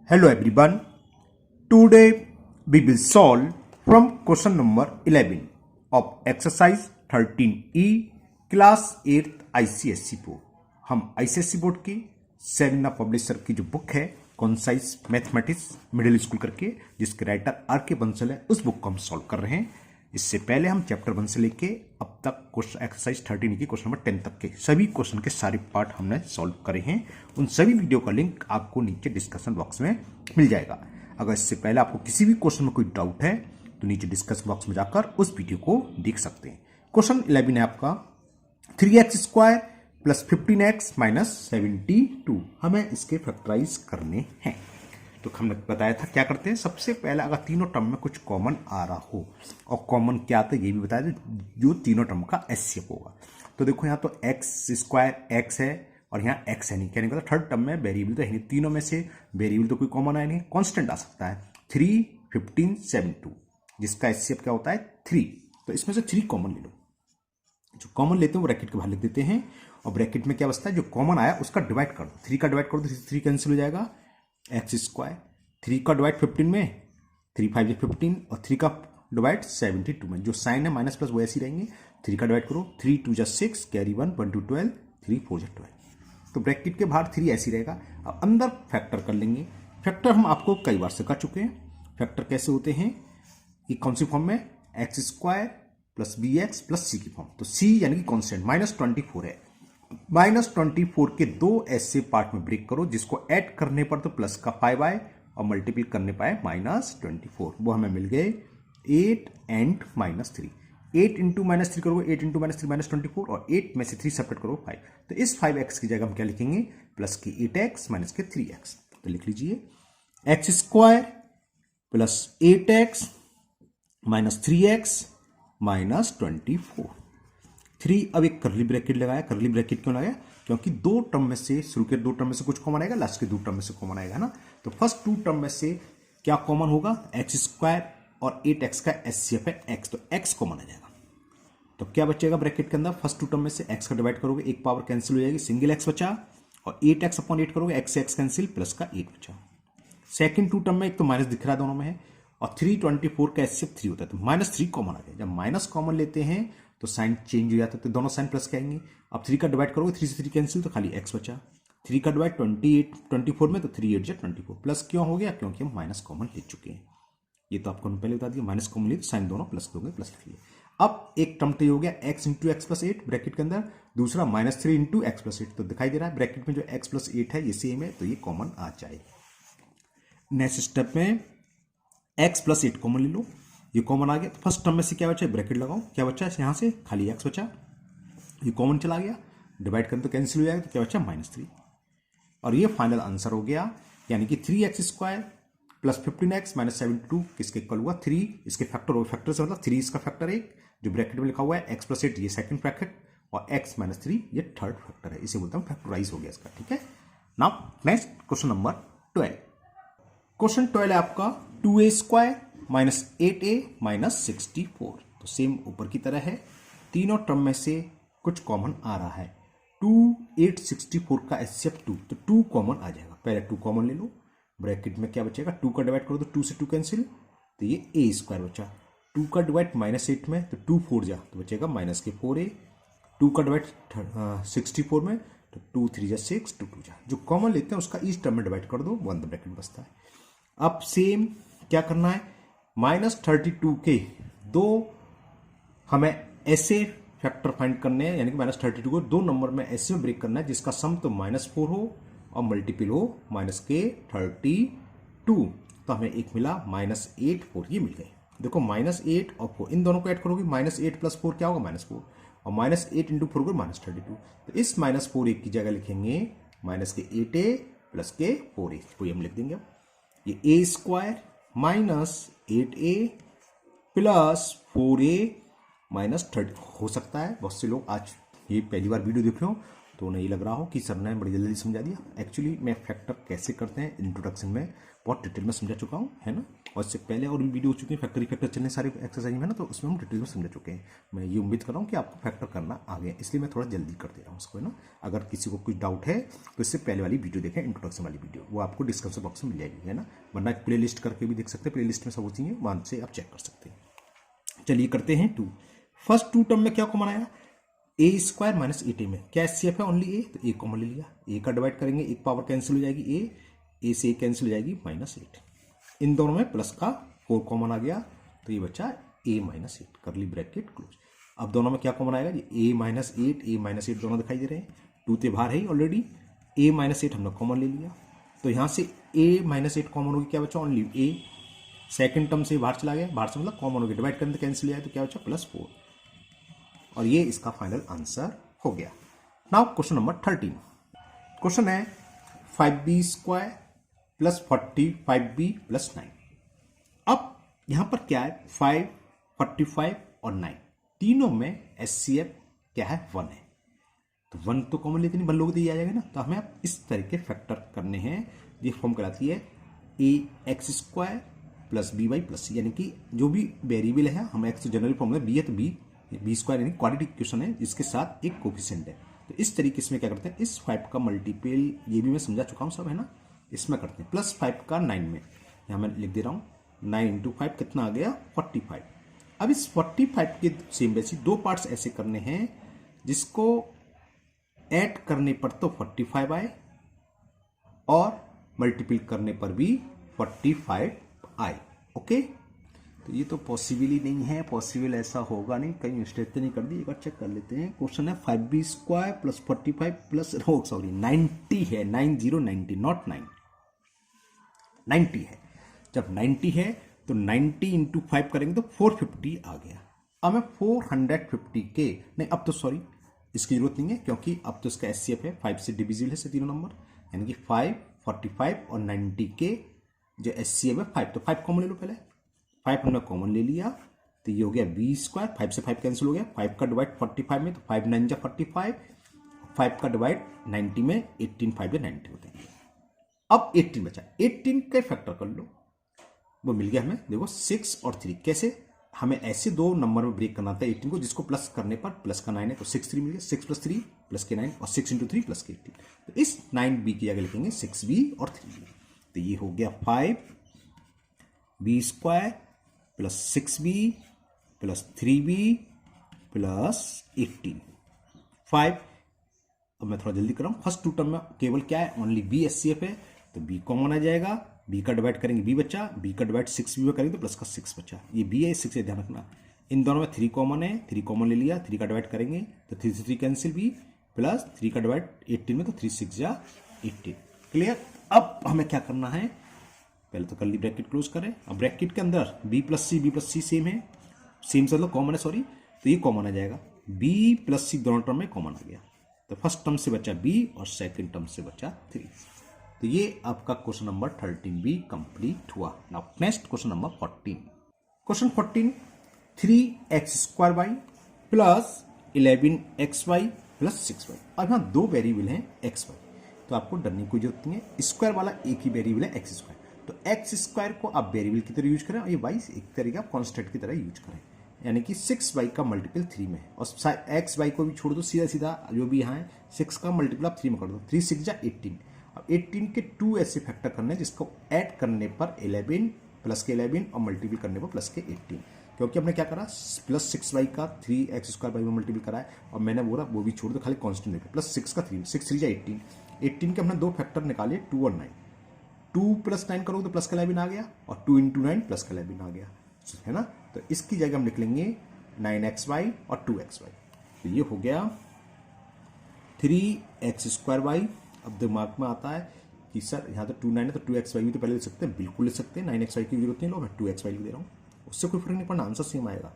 Hello everyone. Today we will solve from question number 11 of exercise 13E class 8th ICSE board. हम ICSE board की Serena publisher की जो book है concise mathematics middle school करके जिसके writer are के बंसल है उस बुक को हम सॉल्व कर रहे हैं. इससे पहले हम चैप्टर 1 से लेके अब तक क्वेश्चन एक्सरसाइज 13 की क्वेश्चन नंबर 10 तक के सभी क्वेश्चन के सारे पार्ट हमने सॉल्व करे हैं. उन सभी वीडियो का लिंक आपको नीचे डिस्कशन बॉक्स में मिल जाएगा. अगर इससे पहले आपको किसी भी क्वेश्चन में कोई डाउट है तो नीचे डिस्कशन बॉक्स में जाकर उस वीडियो को देख सकते हैं. क्वेश्चन 11 है आपका 3x² प्लस 15x माइनस 72. हमें इसके फैक्टराइज करने हैं. तो हमने बताया था क्या करते हैं. सबसे पहले अगर तीनों टर्म में कुछ कॉमन आ रहा हो और कॉमन क्या आता है ये भी बताया था जो तीनों टर्म का एचसीएफ होगा. तो देखो यहाँ तो x² x है और यहाँ x है नहीं. कहने का थर्ड टर्म में वेरिएबल तो है नहीं. तीनों में से वेरिएबल तो कोई कॉमन आया नहीं. कांस्टेंट आ सकता है 3, 15, 72 जिसका एचसीएफ क्या होता है 3. तो इसमें से 3 कॉमन ले लो. जो कॉमन लेते हैं वो ब्रैकेट के बाहर लिख देते हैं और ब्रैकेट में क्या बचता है जो कॉमन आया उसका डिवाइड कर दो. 3 का डिवाइड कर दो 3 कैंसिल हो जाएगा. x². 3 का डिवाइड 15 में 3 5 15 और 3 का डिवाइड 72 में. जो साइन है माइनस प्लस वो ऐसे ही रहेंगे. 3 का डिवाइड करो 3 2 जा 6 कैरी 1 1 2 12 3 4 जा 12. तो ब्रैकेट के बाहर 3 ऐसे ही रहेगा. अब अंदर फैक्टर कर लेंगे. फैक्टर हम आपको कई बार सिखा चुके हैं. फैक्टर कैसे होते हैं ये कौन सी फॉर्म में x² plus bx plus c की फॉर्म. तो c यानी कि कॉन्स्टेंट -24 है. -24 के दो ऐसे पार्ट में ब्रेक करो जिसको ऐड करने पर तो प्लस का पाई बाय और मल्टीप्लाई करने पाए -24. वो हमें मिल गए 8 एंड -3. 8 इंटू -3 करोगे 8 इंटू -3 -24 और 8 में से 3 सेपरेट करो 5. तो इस 5x की जगह हम क्या लिखेंगे प्लस के 8x माइनस के 3x. तो लिख लीजिए x² plus 8x minus 3x minus 24. 3 अब एक करली ब्रैकेट लगाया. करली ब्रैकेट क्यों लगाया क्योंकि दो टर्म में से शुरू के दो टर्म में से कुछ कॉमन आएगा लास्ट के दो टर्म में से कॉमन आएगा ना. तो फर्स्ट 2 टर्म में से क्या कॉमन होगा x² और 8x का एचसीएफ है x. तो x कॉमन आ जाएगा. तो क्या बचेगा ब्रैकेट के अंदर फर्स्ट 2 टर्म में से x का डिवाइड करोगे एक पावर कैंसिल हो जाएगी सिंगल x बचा और 8x अपॉन 8 करोगे x से x कैंसिल प्लस का 8 बचा. सेकंड 2 टर्म में एक तो माइनस दिख रहा है दोनों में है और 324 का एचसीएफ 3 होता है. तो -3 कॉमन आ गया. जब माइनस कॉमन लेते हैं तो साइन चेंज हो जाता है. तो दोनों साइन प्लस के आएंगे. अब 3 का डिवाइड करोगे 3 से 3 कैंसिल तो खाली x बचा. 3 का डिवाइड 24 में तो 3 8 जा 24. प्लस क्यों हो गया क्योंकि हम माइनस कॉमन ले चुके हैं. ये तो आपको पहले बता दिया माइनस कॉमन लिए तो साइन दोनों प्लस दोगे प्लस लिख लिए. अब एक टर्म तो ये हो गया x into x plus 8 bracket के अंदर. दूसरा -3 इंटू एक्स प्लस 8. तो दिखाई दे रहा है ब्रैकेट में जो x प्लस 8 है ये सेम है तो ये कॉमन आ जाए. नेक्स्ट स्टेप में x प्लस 8 कॉमन ले लो. ये कॉमन आ गया. फर्स्ट टर्म में से क्या बचा ब्रैकेट लगाओ. क्या बचा यहां से खाली x बचा. ये कॉमन चला गया डिवाइड करें तो कैंसिल हो जाएगा. तो क्या बचा -3 और ये फाइनल आंसर हो गया. यानी कि 3x² प्लस 15x माइनस 72 किसके इक्वल हुआ 3. इसके फैक्टर हो फैक्टर से मतलब 3 इसका फैक्टर 1 जो ब्रैकेट में लिखा हुआ है x प्लस 8 ये सेकंड ब्रैकेट और x माइनस 3 ये थर्ड फैक्टर है. इसे बोलता हूं फैक्टराइज हो गया इसका. ठीक है. Now next question number 12. Question 12 है आपका 2a² माइनस 8a माइनस 64. तो सेम ऊपर की तरह है. तीनों टर्म में से कुछ कॉमन आ रहा है. 2 8 64 का एचसीएफ 2. तो 2 कॉमन आ जाएगा. पहले 2 कॉमन ले लो. ब्रैकेट में क्या बचेगा 2 का डिवाइड करो तो 2 से 2 कैंसिल तो ये a² बचा. 2 का डिवाइड -8 में तो 2 4 जा तो बचेगा माइनस के 4a. 2 का डिवाइड 64 में तो 2 3 जा 6 2 2 जा. जो कॉमन लेते हैं उसका इस टर्म में डिवाइड कर दो 1 ब्रैकेट बचता है. अब सेम क्या करना है -32 के दो हमें ऐसे फैक्टर फाइंड करने हैं. यानी कि -32 को दो नंबर में ऐसे में ब्रेक करना है जिसका सम तो -4 हो और मल्टीपल हो -32. तो हमें एक मिला -8 4 ये मिल गए. देखो -8 और 4 इन दोनों को ऐड करोगे -8 प्लस 4 क्या होगा -4 और -8 इंटू 4 होगा -32. तो इस -4 एक की जगह लिखेंगे -8a प्लस के 4a. कोई हम लिख देंगे. ये a² minus 8a plus 4a minus 30 हो सकता है. बहुत से लोग आज ये पहली बार वीडियो देख रहे हो तो तो नहीं लग रहा हो कि सर ने बड़ी जल्दी समझा दिया। एक्चुअली मैं फैक्टर कैसे करते हैं इंट्रोडक्शन में बहुत डिटेल में समझा चुका हूँ, है ना। और इससे पहले और भी वीडियो हो चुकी है फैक्टर इफेक्टर चलने सारे एक्सरसाइज में ना, तो उसमें हम डिटेल में समझा चुके हैं। मैं ये उम्मीद कर रहा हूँ कि आपको फैक्टर करना आ गया, इसलिए मैं थोड़ा जल्दी कर दे रहा हूँ उसको, है ना। अगर किसी को कुछ डाउट है तो इससे पहले वाली वीडियो देखें, इंट्रोडक्शन वाली वीडियो, वो आपको डिस्क्रिप्शन बॉक्स में मिल जाएगी, है ना। वरना प्ले लिस्ट करके भी देख सकते हैं, प्ले लिस्ट में सब होती है, वहाँ से आप चेक कर सकते हैं। चलिए करते हैं 2। फर्स्ट 2 टर्म में क्या कॉमन आया, ए स्क्वायर माइनस 8a में क्या एचसीएफ है, ओनली ए, तो ए कॉमन ले लिया। ए का डिवाइड करेंगे, एक पावर कैंसिल हो जाएगी, ए से ए कैंसिल हो जाएगी, -8। इन दोनों में प्लस का 4 कॉमन आ गया, तो ये बचा a -8, करली ब्रैकेट क्लोज। अब दोनों में क्या कॉमन आएगा, ये a -8 दोनों दिखाई दे रहे हैं, 2 ते बाहर है ही ऑलरेडी, a -8 हमने कॉमन ले लिया, तो यहाँ से a -8 कॉमन होगी, क्या बचा, ओनली a। सेकेंड टर्म से बाहर चला गया, बाहर से मतलब कॉमन हो गया, डिवाइड करने तो कैंसिल आया, तो क्या बचा +4, और ये इसका फाइनल आंसर हो गया। Now question number 13। क्वेश्चन है 5b² + 45b + 9। अब यहां पर क्या है, 5, 45 और 9 तीनों में एचसीएफ क्या है, 1 है, तो 1 तो कॉमन लेते नहीं, 1 लोग तो ये आ जाएगा ना। तो हमें अब इस तरीके फैक्टर करने हैं, ये फॉर्म कहलाती है ax² + by + c, यानी कि जो भी वेरिएबल है, हम एक्स जनरल फॉर्म है, बी है तो बी स्क्वायर यानी क्वाड्रेटिक इक्वेशन है जिसके साथ एक कोफिशिएंट है। तो इस तरीके से क्या करते हैं, इस 5 का मल्टीपल, ये भी मैं समझा चुका हूँ सब, है ना। इसमें करते हैं +5 का 9 में, यहाँ मैं लिख दे रहा हूँ 9 × 5 कितना आ गया, 45। अब इस 45 के सेम वैसे 2 पार्ट्स ऐसे करने हैं जिसको ऐड करने पर तो 45 आए और मल्टीपल करने पर भी 45 आए, ओके। तो ये तो पॉसिबल ही नहीं है, पॉसिबल ऐसा होगा नहीं, कहीं मिस्टेक तो नहीं कर दी, एक बार चेक कर लेते हैं। क्वेश्चन है 5b² + 45 + 90 है, 90 नॉट 9, 90 है। जब 90 है तो 90 × 5 करेंगे तो 450 आ गया। अब मैं 450 के नहीं, अब तो सॉरी इसकी जरूरत नहीं है, क्योंकि अब तो इसका एचसीएफ है 5 से डिविजिबल है, से तीनों नंबर, यानी कि 5, 45 और 90 के जो एचसीएफ है 5, तो 5 कॉमन ले लो, पहले 5 हमने कॉमन ले लिया, तो ये हो गया b², 5 से 5 कैंसिल हो गया, 5 का डिवाइड 45 में, तो 5 9 जा 45, 5 का डिवाइड 90 में, 18 5 90 होते हैं। अब 18 बचा, 18 का फैक्टर कर लो, वो मिल गया हमें, देखो 6 और 3, कैसे, हमें ऐसे 2 नंबर में ब्रेक करना था 18 को, जिसको प्लस करने पर प्लस का 9 है, तो 6 3 मिल गया, 6 + 3 + के 9, और 6 × 3 + के 18, तो इस 9b की जगह लिखेंगे 6b और 3b, तो ये हो गया 5b² + 6b + 3b + 18, 5। अब मैं थोड़ा जल्दी कर रहा हूँ, फर्स्ट 2 टर्म में केवल क्या है, ओनली b एचसीएफ है, तो b कॉमन आ जाएगा, b का डिवाइड करेंगे b बचा, b का डिवाइड 6b में करेंगे तो प्लस का 6 बचा, ये b है, 6 है, ध्यान रखना। इन दोनों में 3 कॉमन है, 3 कॉमन ले लिया, 3 का डिवाइड करेंगे तो 3 से 3 कैंसिल, b प्लस 3 का डिवाइड 18 में, तो 3 6 जा 18, क्लियर। अब हमें क्या करना है, पहले तो करली ब्रैकेट क्लोज करें, अब ब्रैकेट के अंदर b + c सेम है, सेम मतलब कॉमन है, सॉरी, तो ये कॉमन आ जाएगा, b + c दोनों टर्म में कॉमन आ गया, तो फर्स्ट टर्म से बचा b और सेकंड टर्म से बचा 3। तो ये आपका क्वेश्चन नंबर 13b कंप्लीट हुआ। Now next question number 14। Question 14, 3x² + 11xy + 6y। अब यहाँ 2 वेरिएबल हैं xy, तो आपको डरने की कोई जरूरत नहीं है, स्क्वायर वाला एक ही वेरिएबल है x², तो x² को आप वेरिएबल की तरह यूज करें और ये y एक तरीके आप कांस्टेंट की तरह यूज करें, यानी कि 6y का मल्टीपल 3 में है, और xy को भी छोड़ दो, सीधा सीधा जो भी यहाँ है 6 का मल्टीपल आप 3 में कर दो, 3 6 जा 18। अब 18 के 2 ऐसे फैक्टर करने जिसको ऐड करने पर 11 प्लस के 11 और मल्टीपल करने पर प्लस के 18, क्योंकि हमने क्या करा, +6y का 3x² में मल्टीपल करा है, और मैंने बोला वो भी छोड़ दो, खाली कांस्टेंट देखो, +6 का 3, 6 3 जा 18, 18 के हमने 2 फैक्टर निकाले, 2 और 9, 2 + 9 करोगे तो प्लस का 11 आ गया, और 2 × 9 प्लस का 11 आ गया, है ना। तो इसकी जगह हम लिख लेंगे 9xy और 2xy, तो ये हो गया 3x²y। अब दिमाग में आता है कि सर यहाँ तो 2 9 है, तो 2xy भी तो पहले लिख सकते हैं, बिल्कुल लिख सकते हैं, 9xy की जरूरत नहीं, लो मैं 2xy लिख दे रहा हूँ, उससे कोई फर्क नहीं पड़ना, आंसर सेम आएगा,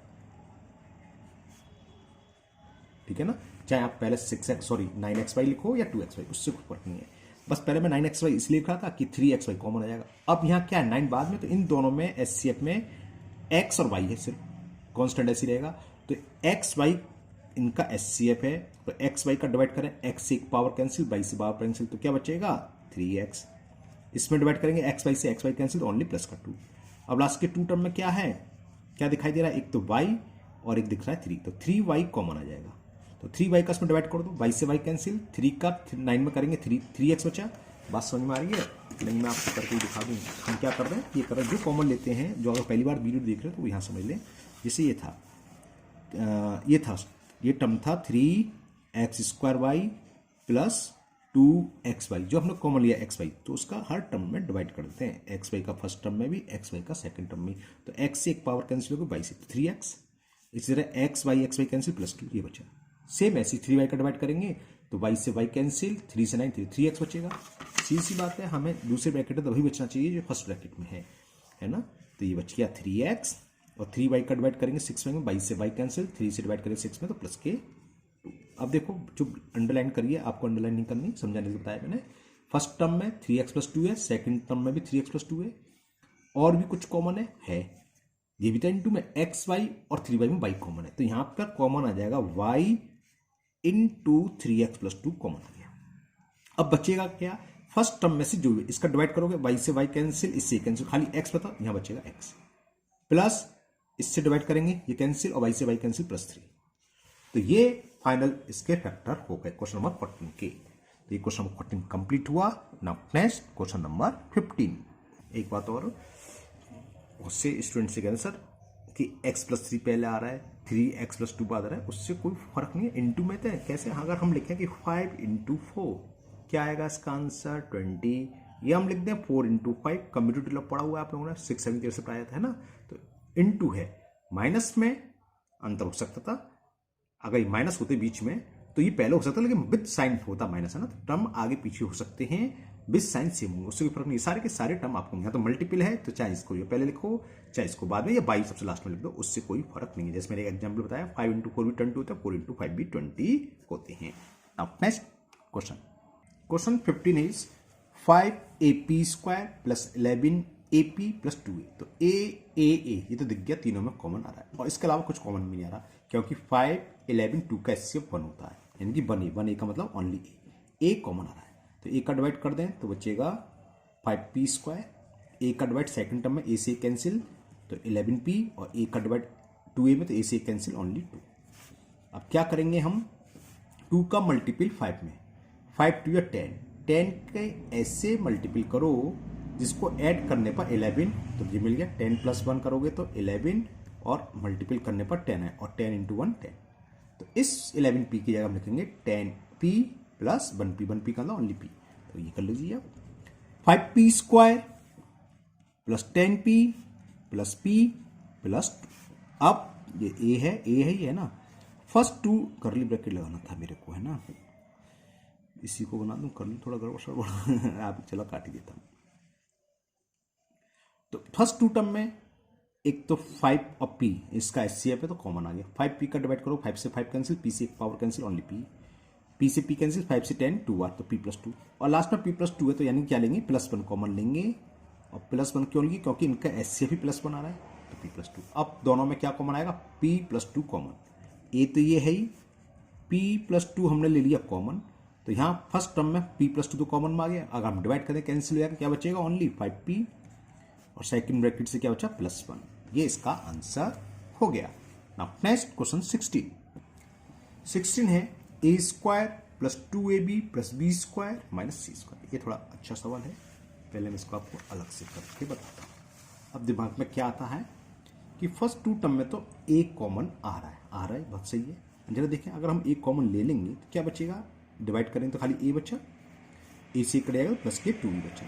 ठीक है ना। चाहे आप पहले 9xy लिखो या 2xy, उससे कोई फर्क नहीं है, बस पहले मैं 9xy इसलिए लिखा था कि 3xy कॉमन आ जाएगा। अब यहाँ क्या है, 9 बाद में, तो इन दोनों में एचसीएफ में x और y है, सिर्फ कांस्टेंट ऐसी रहेगा, तो x y इनका एचसीएफ है तो एक्स वाई का डिवाइड करें, एक्स से एक पावर कैंसिल, वाई से पावर कैंसिल, तो क्या बचेगा 3x। इसमें डिवाइड करेंगे एक्स वाई से एक्स वाई कैंसिल, तो ओनली प्लस का 2। अब लास्ट के 2 टर्म में क्या है, क्या दिखाई दे रहा है, एक तो y और एक दिख रहा है 3, तो 3y कॉमन आ जाएगा। तो 3y का इसमें डिवाइड कर दो, y से y कैंसिल, 3 का 9 में करेंगे 3x बचा। बात समझ में आ रही है? नहीं मैं आपको करके दिखा दूँ। हम क्या कर रहे हैं, ये कर रहे हैं जो कॉमन लेते हैं, जो अगर पहली बार वीडियो देख रहे हैं तो यहाँ समझ लें। जैसे ये टर्म था 3x² प्लस 2xy, जो हमने कॉमन लिया xy, तो उसका हर टर्म में डिवाइड कर देते हैं, xy का फर्स्ट टर्म में भी, xy का सेकंड टर्म में। तो x से एक पावर कैंसिल होगी, y से 3x, इसी तरह xy कैंसिल प्लस 2, ये बचा। सेम ऐसे 3y का डिवाइड करेंगे तो y से y कैंसिल, 3 से 9 3x बचेगा। सीधी सी बात है, हमें दूसरे ब्रैकेट में तभी बचना चाहिए जो फर्स्ट ब्रैकेट में है ना। तो ये बच गया 3x, और 3y का डिवाइड करेंगे 6 में, y से y कैंसिल, 3 से डिवाइड करेंगे 6 में, तो प्लस के 2। अब देखो जो अंडरलाइन करिए, आपको अंडरलाइन नहीं करनी, समझाने को बताया मैंने। फर्स्ट टर्म में 3x प्लस 2 है, सेकंड टर्म में भी 3x प्लस 2 है, और भी कुछ कॉमन है ये भी था इनटू में xy और 3y में y कॉमन है, तो यहां पर कॉमन आ जाएगा y into 3x plus 2 common आ गया। अब बचेगा क्या, फर्स्ट टर्म में से जो इसका डिवाइड करोगे, y से y कैंसिल, इससे कैंसिल, खाली x बता, यहां बचेगा x, प्लस इससे डिवाइड करेंगे ये कैंसिल, और y से y कैंसिल प्लस 3। तो ये फाइनल इसके फैक्टर हो गए क्वेश्चन नंबर 14 के। तो ये क्वेश्चन नंबर 14 कंप्लीट हुआ। Now next question number 15। एक बात और, उससे स्टूडेंट से कहते हैं सर कि x प्लस 3 पहले आ रहा है, 3x प्लस 2 बाद आ रहा है, उससे कोई फर्क नहीं है, इंटू में तो कैसे, अगर हम लिखें कि 5 इंटू 4 क्या आएगा इसका आंसर 20, ये हम लिख दें 4 इंटू 5, कम्यूटेटिव लॉ पढ़ा हुआ है आप लोगों ने 6-7 ईयर से पढ़ाया था, है ना। तो इंटू है, माइनस में अंतर हो सकता था, अगर ये माइनस होते बीच में तो ये पहले हो सकता है, लेकिन विद साइन होता माइनस, है ना, तो टर्म आगे पीछे हो सकते हैं, विद साइन सेम होंगे, उससे कोई फर्क नहीं। सारे के सारे टर्म आपको यहाँ तो मल्टीपल है, तो चाहे इसको ये पहले लिखो, चाहे इसको बाद में, या 22 सबसे लास्ट में लिख दो, उससे कोई फर्क नहीं है। जैसे मैंने एक एग्जाम्पल बताया, 5 इंटू 4 भी 20 होता है, 4 इंटू 5 भी 20 होते हैं। Now next question 15 is 5ab² plus 11ab plus 2a। तो a ये तो दिख गया, तीनों में कॉमन आ रहा है, और इसके अलावा कुछ कॉमन भी नहीं आ रहा, क्योंकि 5 11 2 का एचसीएफ 1 होता है, यानी कि 1a का मतलब ओनली a कॉमन आ रहा है। तो a का डिवाइड कर दें तो बचेगा 5p², a का डिवाइड सेकंड टर्म में a से कैंसिल, तो 11p, और a का डिवाइड 2a में, तो a से कैंसिल ओनली 2। अब क्या करेंगे हम, 2 का मल्टीपल 5 में, 5 2 या 10 के ऐसे मल्टीपल करो जिसको ऐड करने पर 11, तो ये मिल गया। 10 प्लस 1 करोगे तो 11, और मल्टीपल करने पर 10 है, और 10 इंटू 1 10। तो इस 11p की जगह हम लिखेंगे 10p प्लस 1p का ओनली p, तो ये कर लीजिए आप 5p² plus 10p plus p plus 2। अब ये a है ही है ना, फर्स्ट 2 करली ब्रैकेट लगाना था मेरे को, है ना, इसी को बना दूं, कर लूँ थोड़ा गड़बड़ सड़बड़ आप चलो काट ही देता हूँ। तो फर्स्ट 2 टर्म में एक तो 5 और p, इसका एचसीएफ है तो कॉमन आ गया, 5p का डिवाइड करो, 5 से 5 कैंसिल, p से एक पावर कैंसिल, ओनली p से p कैंसिल, 5 से 10 2 बार, तो p प्लस 2, और लास्ट में p प्लस 2 है, तो यानी क्या लेंगे, प्लस 1 कॉमन लेंगे, और प्लस 1 क्यों लेंगे, क्योंकि इनका एचसीएफ ही प्लस 1 आ रहा है, तो p प्लस 2। अब दोनों में क्या कॉमन आएगा, p प्लस 2 कॉमन, a तो ये है ही, p प्लस 2 हमने ले लिया कॉमन, तो यहाँ फर्स्ट टर्म में p प्लस 2 तो कॉमन में आ गया, अगर हम डिवाइड करें कैंसिल हो जाएगा, क्या बचेगा ओनली 5p, और सेकंड ब्रैकेट से क्या बचा प्लस 1, ये इसका आंसर हो गया। नाउ नेक्स्ट क्वेश्चन 16 है a² plus 2ab plus b² minus c²। ये थोड़ा अच्छा सवाल है, पहले मैं इसको आपको अलग से करके बताता हूँ। अब दिमाग में क्या आता है कि फर्स्ट 2 टर्म में तो a कॉमन आ रहा है, बहुत सही है। जरा देखें, अगर हम a कॉमन ले लेंगे तो क्या बचेगा, डिवाइड करेंगे तो खाली a बचा, a से करेगा प्लस के 2 बचा।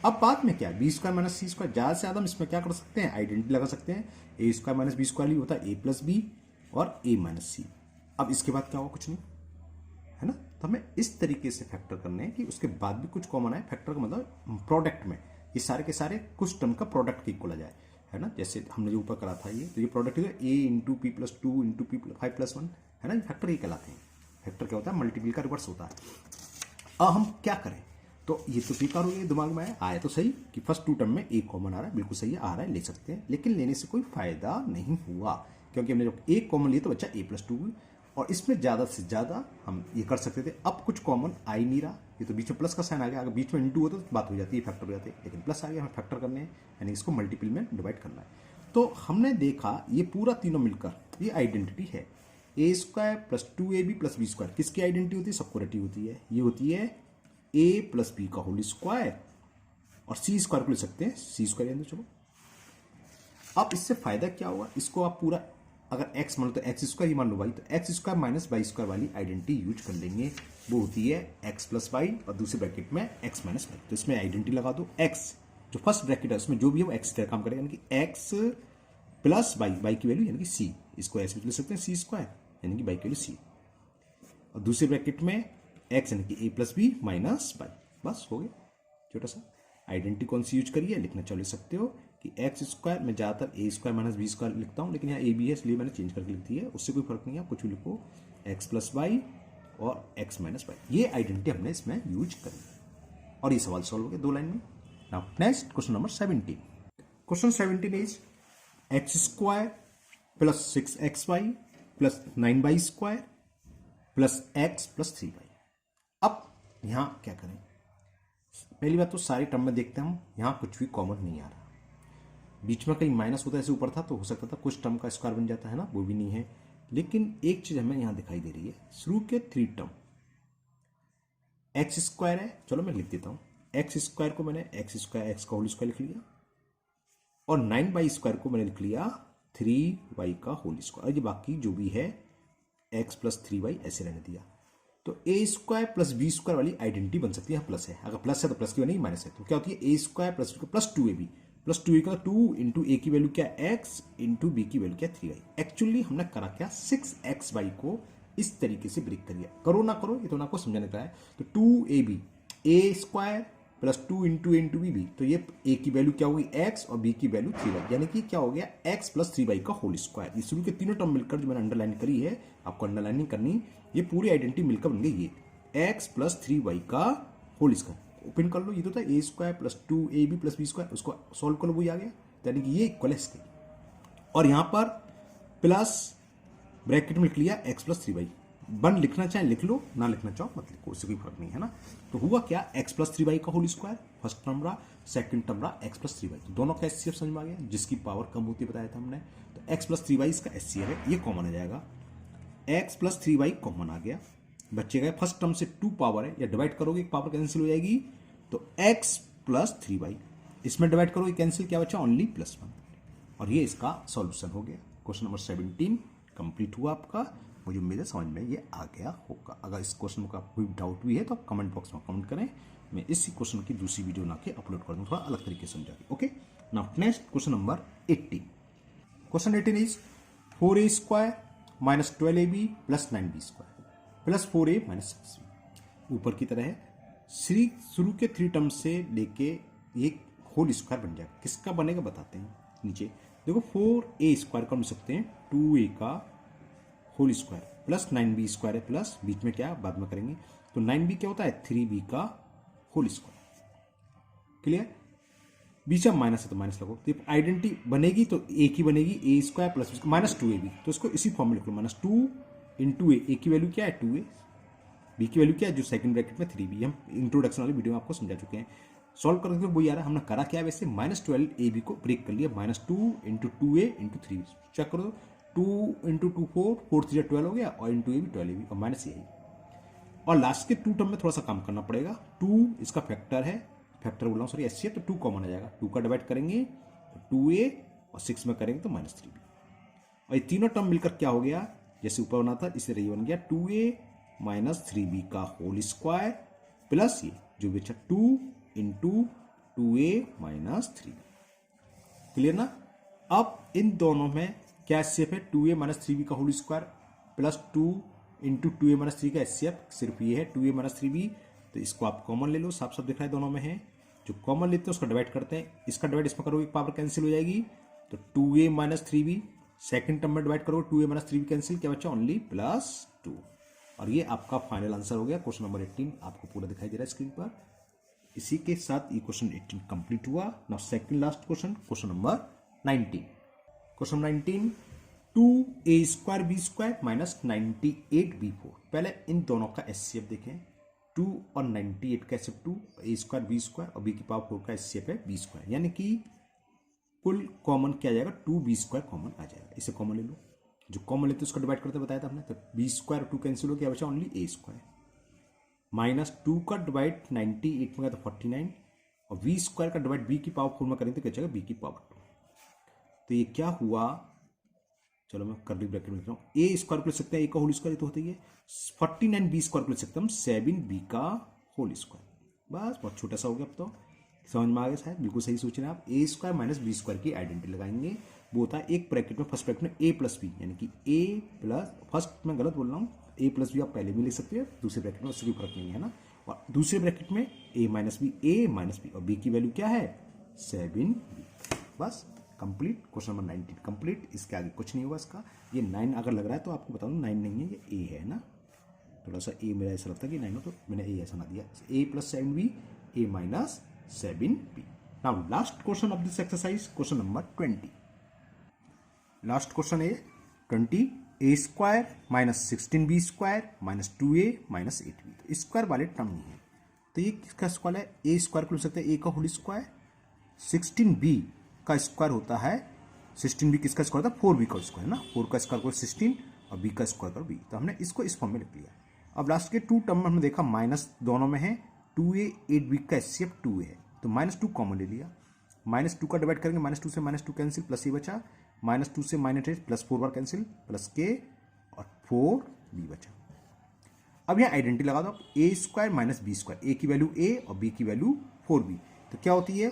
अब बात में क्या है, b² माइनस c², ज़्यादा से ज़्यादा हम इसमें क्या कर सकते हैं, आइडेंटिटी लगा सकते हैं, a² माइनस b² ही होता है a प्लस b और a माइनस c। अब इसके बाद क्या होगा, कुछ नहीं, है ना। तो हमें इस तरीके से फैक्टर करने हैं कि उसके बाद भी कुछ कॉमन आए। फैक्टर का मतलब प्रोडक्ट में ये सारे के सारे कुछ टर्म का प्रोडक्ट के इक्वल आ जाए, है ना। जैसे हमने जो ऊपर करा था ये, तो ये प्रोडक्ट है a into p plus 2 into p 5 plus 1, है ना, फैक्टर ये कहलाते हैं। फैक्टर क्या होता है, मल्टीपल का रिवर्स होता है। अब हम क्या करें, तो ये तो बेकार हो गया, दिमाग में आया तो सही कि फर्स्ट 2 टर्म में a कॉमन आ रहा है, बिल्कुल सही है, आ रहा है, ले सकते हैं, लेकिन लेने से कोई फायदा नहीं हुआ, क्योंकि हमने जब a कॉमन लिया तो बच्चा a प्लस 2, और इसमें ज़्यादा से ज़्यादा हम ये कर सकते थे। अब कुछ कॉमन आ ही नहीं रहा, ये तो बीच में प्लस का साइन आ गया, अगर बीच में इंटू होता तो बात हो जाती है, फैक्टर हो जाती है, लेकिन प्लस आ गया, हमें फैक्टर करने हैं, यानी इसको मल्टीपल में डिवाइड करना है। तो हमने देखा ये पूरा तीनों मिलकर ये आइडेंटिटी है, a square plus 2ab plus b square किसकी आइडेंटिटी होती है, सबको रटी होती है, ये होती है ए प्लस बी का होल स्क्वायर, और सी स्क्वायर को ले सकते हैं सी स्क्वायर। चलो अब इससे फायदा क्या होगा, इसको आप पूरा अगर x मान लो तो एक्स स्क्वायर, मान लो वाई, तो x square minus y square वाली आइडेंटिटी यूज कर लेंगे, वो होती है x प्लस वाई और दूसरे ब्रैकेट में x माइनस वाई। तो इसमें आइडेंटिटी लगा दो, x जो फर्स्ट ब्रैकेट है उसमें जो भी है वो x तरह काम करेगा, यानी कि x प्लस वाई, वाई की वैल्यू यानी कि c, इसको ऐसे ले सकते हैं सी स्क्वायर यानी कि वाई की वैल्यू c, और दूसरे ब्रैकेट में x यानी कि a plus b minus y. बस हो गया, छोटा सा आइडेंटिटी कौन सी यूज करिए, लिखना चल सकते हो कि एक्स स्क्वायर में ज़्यादातर ए स्क्वायर माइनस बी स्क्वायर लिखता हूँ, लेकिन यहाँ ए बी है इसलिए मैंने चेंज करके लिख दी है, उससे कोई फर्क नहीं है, कुछ भी लिखो, एक्स प्लस वाई और एक्स माइनस वाई, ये आइडेंटिटी हमने इसमें यूज करी, और ये सवाल सॉल्व हो गया 2 लाइन में। Now next question number 17। Question 17 is x square plus 6xy plus 9y square plus x plus 3y। अब यहाँ क्या करें, पहली बात तो सारे टर्म में देखते हैं हम, यहाँ कुछ भी कॉमन नहीं आ रहा, बीच में कहीं माइनस होता है ऐसे ऊपर था तो हो सकता था कुछ टर्म का स्क्वायर बन जाता है ना, वो भी नहीं है, लेकिन एक चीज हमें यहाँ दिखाई दे रही है, शुरू के 3 टर्म एक्स स्क्वायर है, चलो मैं लिख देता हूँ, एक्स स्क्वायर को मैंने एक्स स्क्वायर एक्स का होल स्क्वायर लिख लिया, और 9y स्क्वायर को मैंने लिख लिया 3y का होल स्क्वायर, और ये बाकी जो भी है x प्लस 3y ऐसे रहने दिया। तो ए स्क्वायर प्लस बी स्क्वायर वाली आइडेंटिटी बन सकती है, प्लस है, अगर प्लस है तो प्लस की बनेगी, माइनस है तो क्या होती है, a square plus plus 2ab plus 2a का 2 इंटू ए की वैल्यू क्या x इंटू बी की वैल्यू क्या 3y। एक्चुअली हमने करा क्या, 6xy को इस तरीके से ब्रेक करिए, करो ना करो ये तो ना आपको समझाने का है। तो 2ab ए स्क्वायर प्लस 2 इंटू ए इंटू बी, तो ये ए की वैल्यू क्या होगी x और b की वैल्यू 3y, यानी कि क्या हो गया x प्लस 3y का होल स्क्वायर। ये शुरू के तीनों टर्म मिलकर जो मैंने अंडरलाइन करी है, आपको अंडरलाइनिंग करनी, ये पूरी आइडेंटिटी मिलकर बन गई ये x प्लस 3y का होल स्क्वायर। ओपन कर लो, ये तो था a square plus 2ab plus b square, उसको सॉल्व कर लो, वही आ गया, यानी कि ये इक्वल है इसके, और यहां पर प्लस ब्रैकेट में लिख लिया x प्लस 3y। 1 लिखना चाहे लिख लो, ना लिखना चाहो मत लिखो, उससे कोई फर्क नहीं है ना। तो हुआ क्या, x प्लस 3y का होल स्क्वायर, फर्स्ट टर्म रहा, सेकंड टर्म रहा x प्लस 3y, तो दोनों का एचसीएफ समझ में आ गया, जिसकी पावर कम होती है बताया था हमने, तो x प्लस 3y इसका एचसीएफ है, ये कॉमन आ जाएगा, x प्लस 3y कॉमन आ गया, बच्चे गए फर्स्ट टर्म से 2 पावर है, या डिवाइड करोगे पावर कैंसिल हो जाएगी, तो x प्लस 3y, इसमें डिवाइड करोगे कैंसिल, क्या बचा ओनली +1, और ये इसका सॉल्यूशन हो गया। क्वेश्चन नंबर 17 कंप्लीट हुआ आपका, मुझे उम्मीद है समझ में ये आ गया होगा। अगर इस क्वेश्चन का कोई डाउट भी है तो आप कमेंट बॉक्स में कमेंट करें, मैं इसी क्वेश्चन की दूसरी वीडियो बना के अपलोड कर दूँ थोड़ा अलग तरीके से समझा के। Okay, now next question number 18। Question 18 is 4a square minus 12ab plus 9b square plus 4a minus 6b। ऊपर की तरह है, शुरू के 3 टर्म से लेके ये होल स्क्वायर बन जाएगा, किसका बनेगा बताते हैं। नीचे देखो 4a स्क्वायर का मिल सकते हैं 2a का whole square plus 9b square है, प्लस बीच में क्या बाद में करेंगे, तो 9b क्या होता है 3b का होल स्क्वायर। क्लियर, बीच में माइनस है तो माइनस लगो, तो आइडेंटिटी बनेगी तो ए की बनेगी ए स्क्वायर प्लस माइनस 2ab, तो इसको इसी फॉर्म में लिख लो, माइनस 2 इंटू ए की वैल्यू क्या है 2a, बी की वैल्यू क्या है जो सेकंड ब्रैकेट में 3b, हम इंट्रोडक्शन वाली वीडियो में आपको समझा चुके हैं। सॉल्व करके तो वही आ रहा है, हमने करा क्या है वैसे, माइनस 12ab को ब्रेक कर लिया, minus 2 into 2a into 3b, check करो 2 इंटू 2 4 4 3 12 हो गया, और इंटू ए भी 12ab, और माइनस यही, और लास्ट के 2 टर्म में थोड़ा सा काम करना पड़ेगा, 2 इसका फैक्टर है, फैक्टर बोल रहा हूँ सॉरी एचसीएफ, तो 2 कॉमन आ जाएगा, 2 का डिवाइड करेंगे तो 2a और 6 में करेंगे तो माइनस 3b, और ये तीनों टर्म मिलकर क्या हो गया, जैसे ऊपर बना था इसी तरह ये बन गया 2a माइनस 3b का होल स्क्वायर प्लस ये जो बचा 2 into 2a minus 3b। Clear ना। अब इन दोनों में क्या एचसीएफ है, 2a माइनस 3b का whole square plus 2 into 2a minus 3 का एचसीएफ सिर्फ ये है 2a माइनस 3b, तो इसको आप कॉमन ले लो, साफ साफ दिख रहा है दोनों में है, जो कॉमन लेते हैं उसका डिवाइड करते हैं, इसका डिवाइड इसमें करोगे पावर कैंसिल हो जाएगी, तो 2a minus 3b, second term में डिवाइड करोगे 2a माइनस 3b कैंसिल, क्या बचा ओनली +2, और ये आपका फाइनल आंसर हो गया। क्वेश्चन नंबर 18 आपको पूरा दिखाई दे रहा है स्क्रीन पर। इसी के साथ ये क्वेश्चन 18 कंप्लीट हुआ। Now second last question, question number 19। Question 19, 2a² minus 98b4। पहले इन दोनों का एचसीएफ देखें, 2 और 98 का एचसीएफ 2, a² और b की पावर 4 का एचसीएफ है b², यानी कि कुल कॉमन क्या आ जाएगा 2b² कॉमन आ जाएगा। इसे कॉमन ले लो, जो कॉमन लेते उसको डिवाइड करते बताया था हमने, तो b² 2 कैंसिल हो गया, बचा ओनली a² माइनस 2 का डिवाइड 98 में गया तो 49 और v² का डिवाइड b की पावर 4 में करेंगे तो क्या जाएगा b की पावर 2। तो ये क्या हुआ, चलो मैं कर्ली ब्रैकेट में लिख रहा हूँ, a² को लिख सकते हैं a का होल स्क्वायर, तो होता ही है 49 b² को लिख सकते हैं हम 7b का होल स्क्वायर। बस बहुत छोटा सा हो गया, अब तो समझ में आ गया शायद, बिल्कुल सही सोच रहे हैं आप। a² माइनस b² की आइडेंटिटी लगाएंगे, वो होता है एक ब्रैकेट में, फर्स्ट ब्रैकेट में a प्लस बी, यानी कि a प्लस, फर्स्ट मैं गलत बोल रहा हूँ, a प्लस बी आप पहले भी लिख सकते हैं, दूसरे ब्रैकेट में उससे कोई फर्क नहीं है ना, और दूसरे ब्रैकेट में a माइनस बी और b की वैल्यू क्या है 7b। बस कंप्लीट, क्वेश्चन नंबर 19 कंप्लीट। इसके आगे कुछ नहीं होगा इसका। ये 9 अगर लग रहा है तो आपको बता दूं 9 नहीं है, ये a है ना, थोड़ा सा a मेरा ऐसा लगता है कि 9 हो, तो मैंने a ऐसा ना दिया, a plus 7b a minus 7b। Now last question of this exercise, question number 20। Last question है 20, a² minus 16b² minus 2a minus 8b। तो स्क्वायर वाले टर्म नहीं है, तो ये किसका स्क्वायर है, a² को लिख सकते हैं a का होल स्क्वायर, 16b का स्क्वायर होता है, 16b किसका स्क्वायर होता है 4b का स्क्वायर ना, 4 का स्क्वायर को 16 और b का स्क्वायर कर b, तो हमने इसको इस फॉर्म में लिख लिया। अब लास्ट के 2 टर्म में हमने देखा माइनस दोनों में है, 2a 8b का एचसीएफ 2a है, तो -2 कॉमन ले लिया, -2 का डिवाइड करेंगे, -2 से -2 कैंसिल, प्लस ये बचा, -2 से -8 प्लस 4 बार कैंसिल, प्लस k और 4b बचा। अब यहाँ आइडेंटिटी लगा दो आप, a² माइनस b², a की वैल्यू a और b की वैल्यू 4b, तो क्या होती है,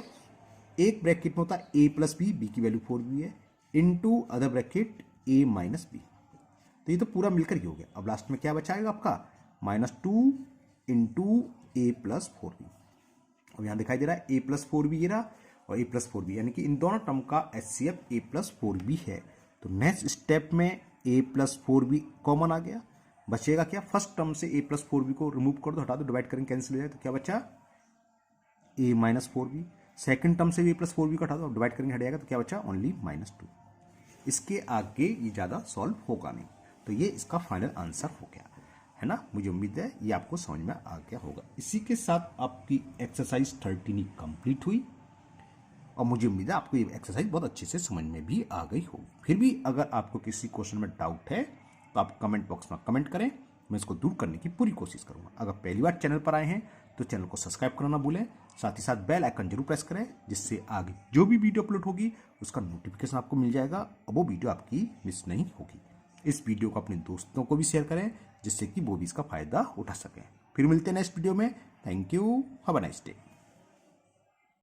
एक ब्रैकेट में होता है a प्लस बी, बी की वैल्यू 4b है, into other bracket a minus b, तो ये तो पूरा मिलकर ही हो गया। अब लास्ट में क्या बचाएगा आपका -2 इंटू a प्लस 4b। अब यहाँ दिखाई दे रहा है a प्लस 4b ये रहा और a प्लस 4b, यानी कि इन दोनों टर्म का एचसीएफ a प्लस 4b है। तो नेक्स्ट स्टेप में a प्लस 4b कॉमन आ गया, बचेगा क्या, फर्स्ट टर्म से a प्लस 4b को रिमूव कर दो, हटा दो, डिवाइड करेंगे कैंसिल हो जाए, तो क्या बचा a minus 4b। Second term से भी a प्लस 4b का हटा दो, डिवाइड करेंगे हट जाएगा, तो क्या बचा ओनली -2। इसके आगे ये ज़्यादा सॉल्व होगा नहीं, तो ये इसका फाइनल आंसर हो गया है ना। मुझे उम्मीद है ये आपको समझ में आ गया होगा। इसी के साथ आपकी एक्सरसाइज 13 कंप्लीट हुई और मुझे उम्मीद है आपको ये एक्सरसाइज बहुत अच्छे से समझ में भी आ गई होगी। फिर भी अगर आपको किसी क्वेश्चन में डाउट है तो आप कमेंट बॉक्स में कमेंट करें, मैं इसको दूर करने की पूरी कोशिश करूंगा। अगर पहली बार चैनल पर आए हैं तो चैनल को सब्सक्राइब करना ना भूलें, साथ ही साथ बेल आइकन जरूर प्रेस करें, जिससे आगे जो भी वीडियो अपलोड होगी उसका नोटिफिकेशन आपको मिल जाएगा और वो वीडियो आपकी मिस नहीं होगी। इस वीडियो को अपने दोस्तों को भी शेयर करें, जिससे कि वो भी इसका फायदा उठा सकें। फिर मिलते हैं नेक्स्ट वीडियो में। Thank you, have a nice day.